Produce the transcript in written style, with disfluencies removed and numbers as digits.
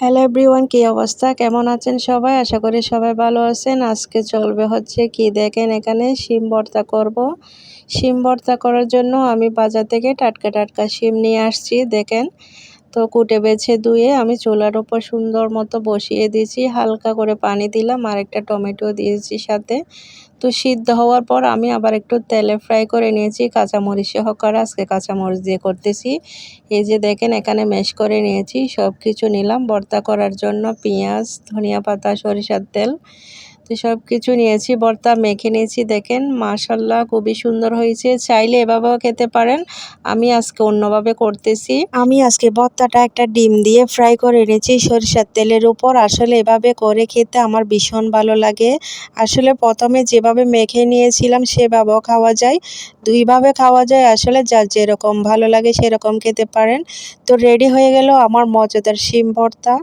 Hello everyone, কি অবস্থা, কেমন আছেন সবাই? আশা করি সবাই ভালো আছেন। আজকে চলবে হচ্ছে কি দেখেন, এখানে শিম ভর্তা করব। শিম ভর্তা করার জন্য আমি বাজার থেকে টাটকা টাটকা শিম নিয়ে আসছি। দেখেন, তো কুটে বেছে ধুয়ে আমি চুলার উপর সুন্দর মতো বসিয়ে দিয়েছি। হালকা করে পানি দিলাম আর একটা টমেটো দিয়েছি সাথে। তো সিদ্ধ হওয়ার পর আমি আবার একটু তেলে ফ্রাই করে নিয়েছি, কাঁচামরিচ সহকারে। আজকে কাঁচামরিচ দিয়ে করতেছি। এই যে দেখেন, এখানে ম্যাশ করে নিয়েছি, সব কিছু নিলাম ভর্তা করার জন্য। পেঁয়াজ, ধনিয়া পাতা, সরিষার তেল, তো সব কিছু নিয়েছি, ভর্তা মেখে নিয়েছি। দেখেন মাশাল্লাহ খুবই সুন্দর হয়েছে। চাইলে এভাবেও খেতে পারেন, আমি আজকে অন্যভাবে করতেছি। আমি আজকে ভর্তাটা একটা ডিম দিয়ে ফ্রাই করে নিয়েছি সরিষার তেলের উপর। আসলে এভাবে করে খেতে আমার ভীষণ ভালো লাগে। আসলে প্রথমে যেভাবে মেখে নিয়েছিলাম সেভাবেও খাওয়া যায়, দুইভাবে খাওয়া যায়। আসলে যার যেরকম ভালো লাগে সেরকম খেতে পারেন। তো রেডি হয়ে গেল আমার মজাদার শিম ভর্তা।